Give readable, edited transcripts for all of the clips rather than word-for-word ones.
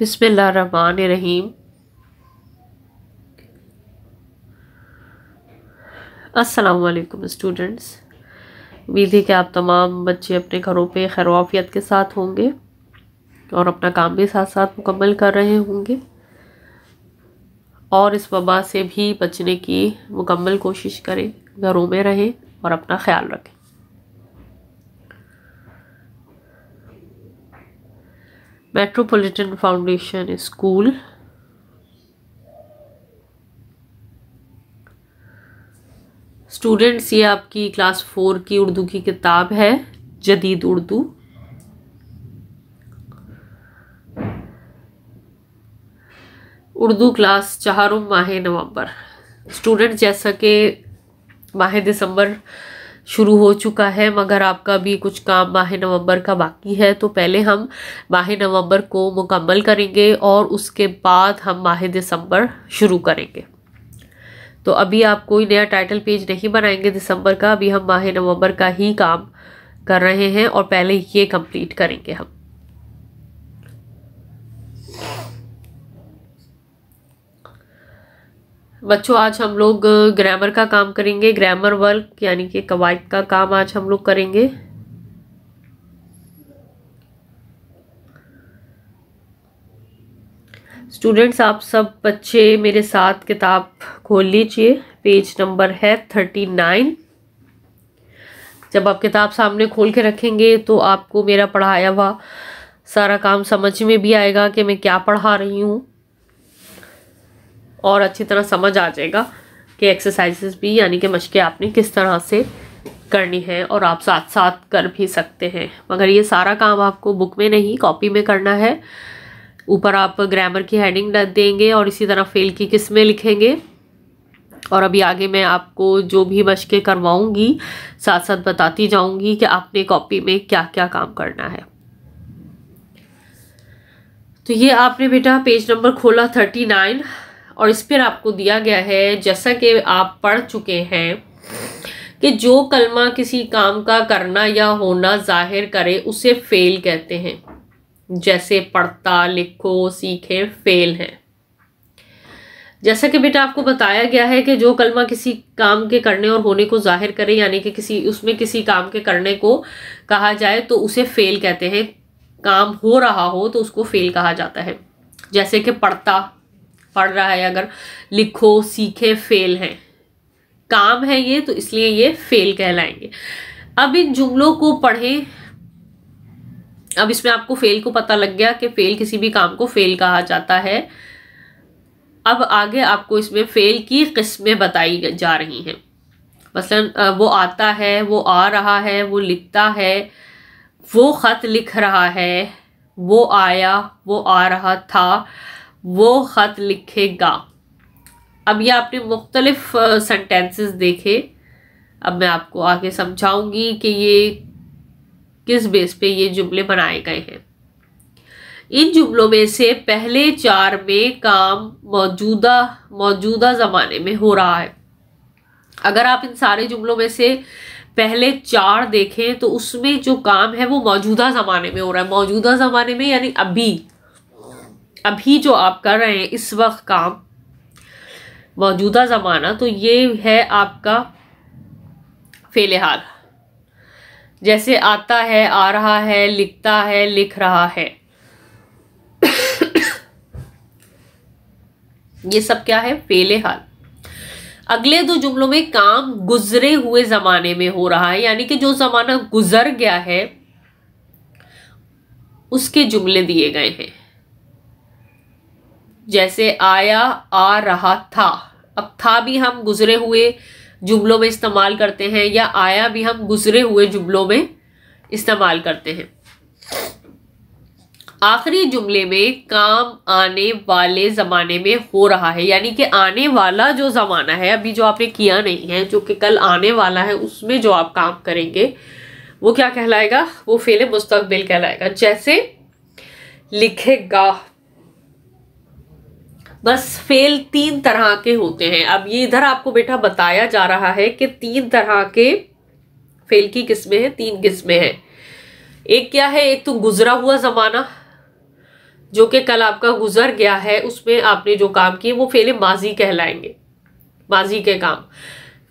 बिस्मिल्लाहिर्रहमानिर्रहीम। अस्सलाम वालेकुम स्टूडेंट्स। उम्मीद है कि आप तमाम बच्चे अपने घरों पे खैरवाफियत के साथ होंगे और अपना काम भी साथ साथ मुकम्मल कर रहे होंगे और इस वबा से भी बचने की मुकम्मल कोशिश करें, घरों में रहें और अपना ख्याल रखें। मेट्रोपॉलिटन फाउंडेशन स्कूल स्टूडेंट्स, ये आपकी क्लास 4 की उर्दू की किताब है, जदीद उर्दू। उर्दू क्लास 4 माह नवंबर। स्टूडेंट, जैसा कि माह दिसंबर शुरू हो चुका है मगर आपका भी कुछ काम माह नवंबर का बाकी है, तो पहले हम माह नवंबर को मुकम्मल करेंगे और उसके बाद हम माह दिसंबर शुरू करेंगे। तो अभी आप कोई नया टाइटल पेज नहीं बनाएंगे दिसंबर का, अभी हम माह नवंबर का ही काम कर रहे हैं और पहले ये कंप्लीट करेंगे हम। बच्चों, आज हम लोग ग्रामर का काम करेंगे, ग्रामर वर्क यानी कि कवायद का काम आज हम लोग करेंगे। स्टूडेंट्स, आप सब बच्चे मेरे साथ किताब खोल लीजिए। पेज नंबर है 39। जब आप किताब सामने खोल के रखेंगे तो आपको मेरा पढ़ाया हुआ सारा काम समझ में भी आएगा कि मैं क्या पढ़ा रही हूँ और अच्छी तरह समझ आ जाएगा कि एक्सरसाइजेस भी यानी कि मशक़ें आपने किस तरह से करनी है और आप साथ साथ कर भी सकते हैं। मगर ये सारा काम आपको बुक में नहीं, कॉपी में करना है। ऊपर आप ग्रामर की हेडिंग देंगे और इसी तरह फेल की किस्में लिखेंगे और अभी आगे मैं आपको जो भी मशक़ें करवाऊंगी साथ साथ बताती जाऊंगी कि आपने कॉपी में क्या क्या काम करना है। तो ये आपने बेटा पेज नंबर खोला 39 और इस पर आपको दिया गया है, जैसा कि आप पढ़ चुके हैं, कि जो कलमा किसी काम का करना या होना जाहिर करे उसे फेल कहते हैं। जैसे पढ़ता, लिखो, सीखे, फेल है। जैसा कि बेटा आपको बताया गया है कि जो कलमा किसी काम के करने और होने को जाहिर करे यानी कि उसमें किसी काम के करने को कहा जाए तो उसे फेल कहते हैं। काम हो रहा हो तो उसको फेल कहा जाता है। जैसे कि पढ़ता, पढ़ रहा है अगर, लिखो, सीखे, फेल है, काम है ये, तो इसलिए ये फेल कहलाएंगे। अब इन जुमलों को पढ़ें। अब इसमें आपको फेल को पता लग गया कि फेल, किसी भी काम को फेल कहा जाता है। अब आगे आपको इसमें फेल की किस्में बताई जा रही हैं। मसलन वो आता है, वो आ रहा है, वो लिखता है, वो खत लिख रहा है, वो आया, वो आ रहा था, वो खत लिखेगा। अब ये आपने मुख्तलिफ सेंटेंसेस देखे। अब मैं आपको आगे समझाऊंगी कि ये किस बेस पे ये जुमले बनाए गए हैं। इन जुमलों में से पहले 4 में काम मौजूदा ज़माने में हो रहा है। अगर आप इन सारे जुमलों में से पहले 4 देखें तो उसमें जो काम है वो मौजूदा ज़माने में हो रहा है। मौजूदा ज़माने में यानी अभी जो आप कर रहे हैं इस वक्त काम, मौजूदा ज़माना, तो ये है आपका फेल हाल। जैसे आता है, आ रहा है, लिखता है, लिख रहा है, ये सब क्या है? फेल हाल। अगले 2 जुमलों में काम गुजरे हुए जमाने में हो रहा है यानी कि जो जमाना गुजर गया है उसके जुमले दिए गए हैं। जैसे आया, आ रहा था। अब था भी हम गुजरे हुए जुमलों में इस्तेमाल करते हैं या आया भी हम गुजरे हुए जुमलों में इस्तेमाल करते हैं। आखिरी जुमले में काम आने वाले ज़माने में हो रहा है यानी कि आने वाला जो ज़माना है, अभी जो आपने किया नहीं है, जो कि कल आने वाला है, उसमें जो आप काम करेंगे वो क्या कहलाएगा? वो फेल मुस्तकबिल कहलाएगा। जैसे लिखेगा। बस फेल 3 तरह के होते हैं। अब ये इधर आपको बेटा बताया जा रहा है कि 3 तरह के फेल की किस्में हैं, 3 किस्में हैं। एक क्या है? एक तो गुजरा हुआ ज़माना, जो कि कल आपका गुजर गया है, उसमें आपने जो काम किए वो फेले माजी कहलाएंगे, माजी के काम।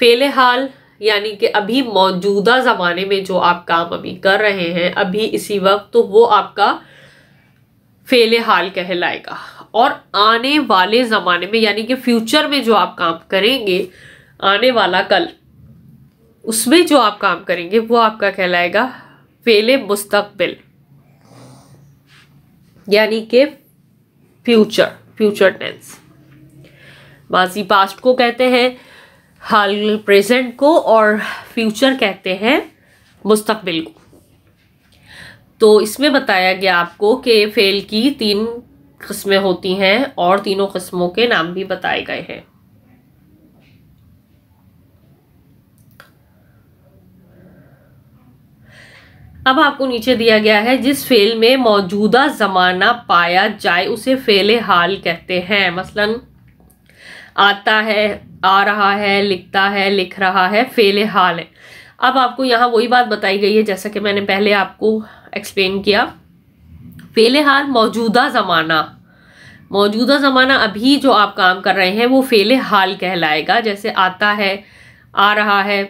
फेले हाल यानी कि अभी मौजूदा ज़माने में जो आप काम अभी कर रहे हैं अभी इसी वक्त, तो वो आपका फेले हाल कहलाएगा। और आने वाले ज़माने में यानी कि फ्यूचर में जो आप काम करेंगे, आने वाला कल, उसमें जो आप काम करेंगे वो आपका कहलाएगा फेले मुस्तकबिल यानी कि फ्यूचर टेंस। माजी पास्ट को कहते हैं, हाल प्रेजेंट को, और फ्यूचर कहते हैं मुस्तकबिल को। तो इसमें बताया गया आपको कि फेल की 3 किस्में होती हैं और तीनों किस्मों के नाम भी बताए गए हैं। अब आपको नीचे दिया गया है, जिस फेल में मौजूदा जमाना पाया जाए उसे फेले हाल कहते हैं। मसलन आता है, आ रहा है, लिखता है, लिख रहा है, फेले हाल है। अब आपको यहाँ वही बात बताई गई है जैसा कि मैंने पहले आपको एक्सप्लेन किया। फेले हाल मौजूदा ज़माना अभी जो आप काम कर रहे हैं वो फेले हाल कहलाएगा। जैसे आता है, आ रहा है,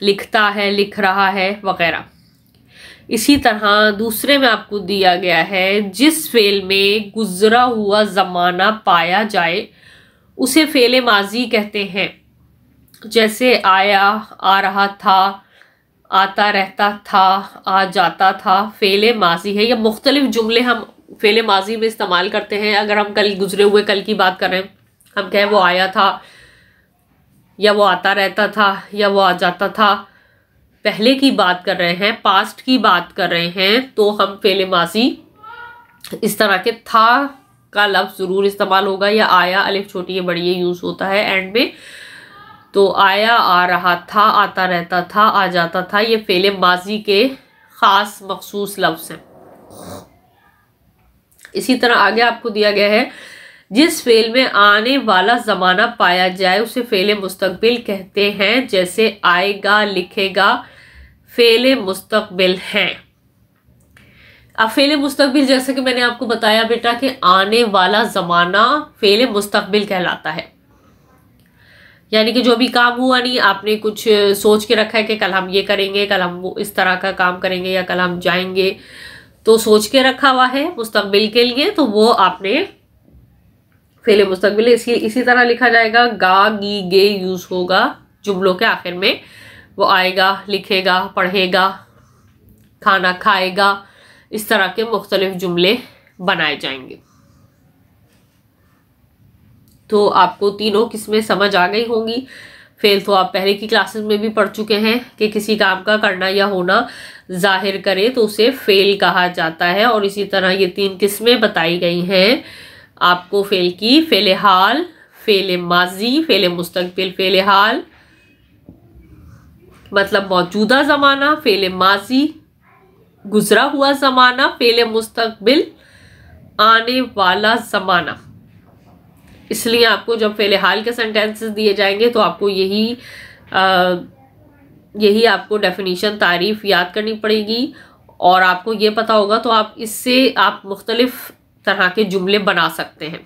लिखता है, लिख रहा है वगैरह। इसी तरह दूसरे में आपको दिया गया है, जिस फेल में गुजरा हुआ ज़माना पाया जाए उसे फेले माजी कहते हैं। जैसे आया, आ रहा था, आता रहता था, आ जाता था, फेले माजी है। या मुख्तलिफ जुमले हम फेले माजी में इस्तेमाल करते हैं। अगर हम कल गुजरे हुए कल की बात कर रहे हैं, हम कहें वो आया था, या वो आता रहता था, या वो आ जाता था, पहले की बात कर रहे हैं, पास्ट की बात कर रहे हैं, तो हम फेले माजी इस तरह के था का लफ्ज जरूर इस्तेमाल होगा। या आया, अलिफ छोटी या बड़ी यूज होता है एंड में। तो आया, आ रहा था, आता रहता था, आ जाता था, ये फेले माजी के खास मखसूस लफ्ज हैं। इसी तरह आगे आपको दिया गया है, जिस फेल में आने वाला जमाना पाया जाए उसे फेले मुस्तकबिल कहते हैं। जैसे आएगा, लिखेगा, फेले मुस्तकबिल हैं। अब फेले मुस्तकबिल जैसे कि मैंने आपको बताया बेटा कि आने वाला जमाना फेले मुस्तकबिल कहलाता है। यानी कि जो भी काम हुआ नहीं, आपने कुछ सोच के रखा है कि कल हम ये करेंगे, कल हम वो इस तरह का काम करेंगे, या कल हम जाएंगे, तो सोच के रखा हुआ है मुस्तकबिल के लिए, तो वो आपने फेले मुस्तकबिल इसी तरह लिखा जाएगा। गा, गी, गे यूज होगा जुमलों के आखिर में। वो आएगा, लिखेगा, पढ़ेगा, खाना खाएगा, इस तरह के मुख्तलिफ जुमले बनाए जाएंगे। तो आपको तीनों किस्में समझ आ गई होंगी। फेल तो आप पहले की क्लासेस में भी पढ़ चुके हैं कि किसी काम का करना या होना जाहिर करे तो उसे फेल कहा जाता है। और इसी तरह ये 3 किस्में बताई गई हैं आपको फेल की, फेले हाल, फेले माजी, फेले मुस्तकबिल। फेले हाल मतलब मौजूदा ज़माना, फेले माजी गुजरा हुआ ज़माना, फेले मुस्तकबिल आने वाला ज़माना। इसलिए आपको जब फेले हाल के सेंटेंसेस दिए जाएंगे तो आपको यही आपको डेफिनेशन, तारीफ याद करनी पड़ेगी और आपको ये पता होगा तो आप इससे आप मुख्तलिफ तरह के जुमले बना सकते हैं।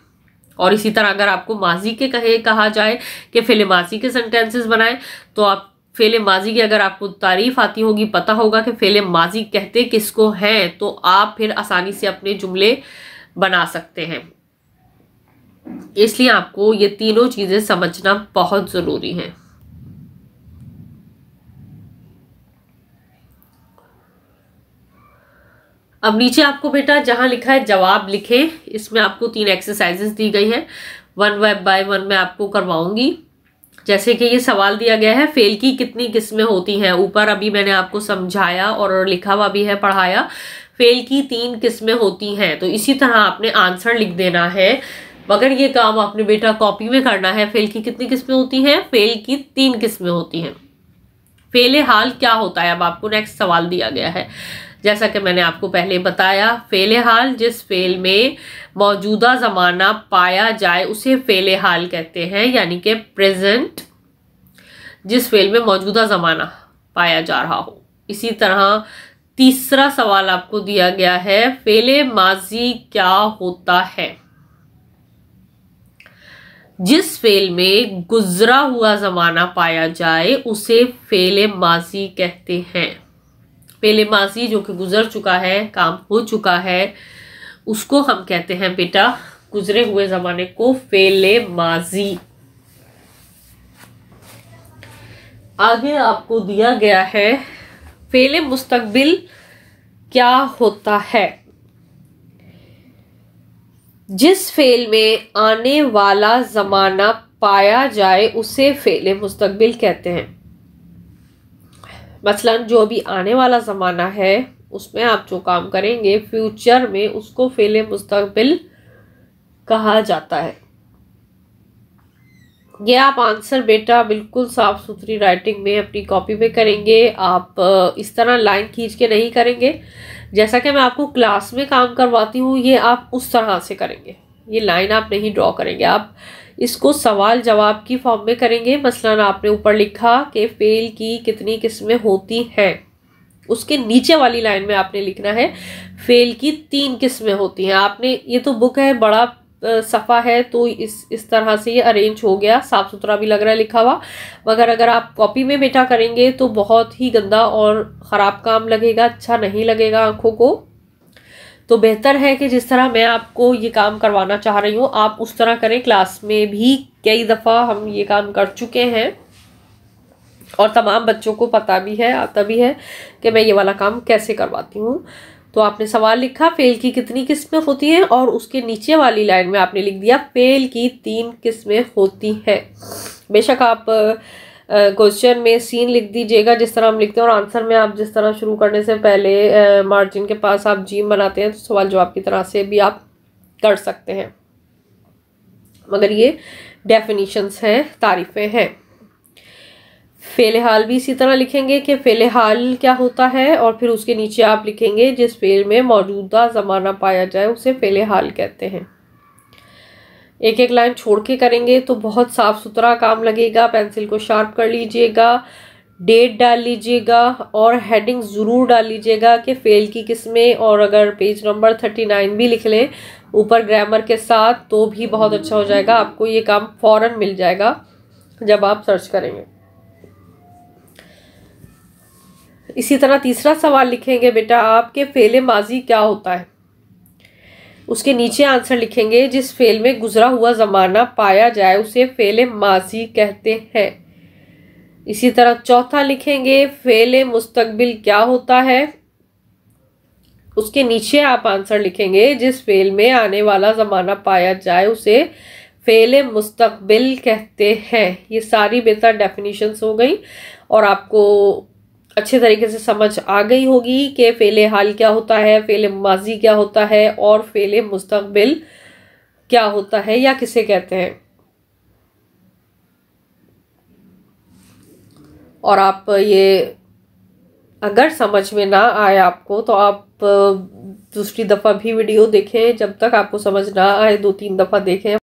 और इसी तरह अगर आपको माजी के कहा जाए कि फेले माजी के सेंटेंसेस बनाएं, तो आप फेले माजी की अगर आपको तारीफ आती होगी, पता होगा कि फेले माजी कहते किसको हैं, तो आप फिर आसानी से अपने जुमले बना सकते हैं। इसलिए आपको ये तीनों चीजें समझना बहुत जरूरी है। अब नीचे आपको बेटा जहां लिखा है जवाब लिखें, इसमें आपको 3 एक्सरसाइजेस दी गई हैं। 1 बाय 1 में आपको करवाऊंगी। जैसे कि ये सवाल दिया गया है, फेल की कितनी किस्में होती हैं। ऊपर अभी मैंने आपको समझाया और लिखा हुआ भी है, पढ़ाया। फेल की 3 किस्में होती हैं। तो इसी तरह आपने आंसर लिख देना है। मगर ये काम आपने बेटा कॉपी में करना है। फेल की कितनी किस्में होती हैं? फेल की 3 किस्में होती हैं। फेले हाल क्या होता है? अब आपको नेक्स्ट सवाल दिया गया है। जैसा कि मैंने आपको पहले बताया, फेले हाल जिस फेल में मौजूदा ज़माना पाया जाए उसे फेले हाल कहते हैं, यानी कि प्रेजेंट जिस फेल में मौजूदा ज़माना पाया जा रहा हो। इसी तरह तीसरा सवाल आपको दिया गया है, फेले माजी क्या होता है? जिस फेल में गुजरा हुआ जमाना पाया जाए उसे फेले माजी कहते हैं। फेले माजी जो कि गुजर चुका है, काम हो चुका है, उसको हम कहते हैं बेटा, गुजरे हुए जमाने को फेले माजी। आगे आपको दिया गया है, फेले मुस्तकबिल क्या होता है? जिस फेल में आने वाला जमाना पाया जाए उसे फेले मुस्तकबिल कहते हैं। मसलन जो भी आने वाला ज़माना है उसमें आप जो काम करेंगे फ्यूचर में, उसको फेले मुस्तकबिल कहा जाता है। ये आप आंसर बेटा बिल्कुल साफ सुथरी राइटिंग में अपनी कॉपी में करेंगे। आप इस तरह लाइन खींच के नहीं करेंगे, जैसा कि मैं आपको क्लास में काम करवाती हूँ, ये आप उस तरह से करेंगे। ये लाइन आप नहीं ड्रॉ करेंगे, आप इसको सवाल जवाब की फॉर्म में करेंगे। मसलन आपने ऊपर लिखा कि फेल की कितनी किस्में होती हैं, उसके नीचे वाली लाइन में आपने लिखना है फेल की 3 किस्में होती हैं। आपने, ये तो बुक है, बड़ा सफ़ा है, तो इस तरह से ये अरेंज हो गया, साफ सुथरा भी लग रहा है लिखा हुआ। मगर अगर आप कॉपी में बेटा करेंगे तो बहुत ही गंदा और ख़राब काम लगेगा, अच्छा नहीं लगेगा आंखों को। तो बेहतर है कि जिस तरह मैं आपको ये काम करवाना चाह रही हूँ आप उस तरह करें। क्लास में भी कई दफ़ा हम ये काम कर चुके हैं और तमाम बच्चों को पता भी है, आता भी है कि मैं ये वाला काम कैसे करवाती हूँ। तो आपने सवाल लिखा फेल की कितनी किस्में होती हैं और उसके नीचे वाली लाइन में आपने लिख दिया फेल की 3 किस्में होती हैं। बेशक आप क्वेश्चन में सीन लिख दीजिएगा जिस तरह हम लिखते हैं, और आंसर में आप जिस तरह शुरू करने से पहले मार्जिन के पास आप जीम बनाते हैं, तो सवाल जवाब की तरह से भी आप कर सकते हैं। मगर ये डेफिनेशंस हैं, तारीफें हैं। फेले हाल भी इसी तरह लिखेंगे कि फेले हाल क्या होता है, और फिर उसके नीचे आप लिखेंगे जिस फेल में मौजूदा ज़माना पाया जाए उसे फेले हाल कहते हैं। एक एक लाइन छोड़ के करेंगे तो बहुत साफ सुथरा काम लगेगा। पेंसिल को शार्प कर लीजिएगा, डेट डाल लीजिएगा और हेडिंग ज़रूर डाल लीजिएगा कि फेल की किस्में, और अगर पेज नंबर 39 भी लिख लें ऊपर ग्रामर के साथ तो भी बहुत अच्छा हो जाएगा। आपको ये काम फ़ौरन मिल जाएगा जब आप सर्च करेंगे। इसी तरह तीसरा सवाल लिखेंगे बेटा आपके फेले माजी क्या होता है, उसके नीचे आंसर लिखेंगे जिस फेल में गुजरा हुआ ज़माना पाया जाए उसे फेले माजी कहते हैं। इसी तरह चौथा लिखेंगे फेले मुस्तकबिल क्या होता है, उसके नीचे आप आंसर लिखेंगे जिस फेल में आने वाला ज़माना पाया जाए उसे फेले मुस्तकबिल कहते हैं। ये सारी बेहतर डेफिनेशंस हो गई और आपको अच्छे तरीके से समझ आ गई होगी कि फेले हाल क्या होता है, फेले माजी क्या होता है और फेले मुस्तकबिल क्या होता है या किसे कहते हैं। और आप ये अगर समझ में ना आए आपको तो आप दूसरी दफ़ा भी वीडियो देखें, जब तक आपको समझ ना आए 2-3 दफ़ा देखें।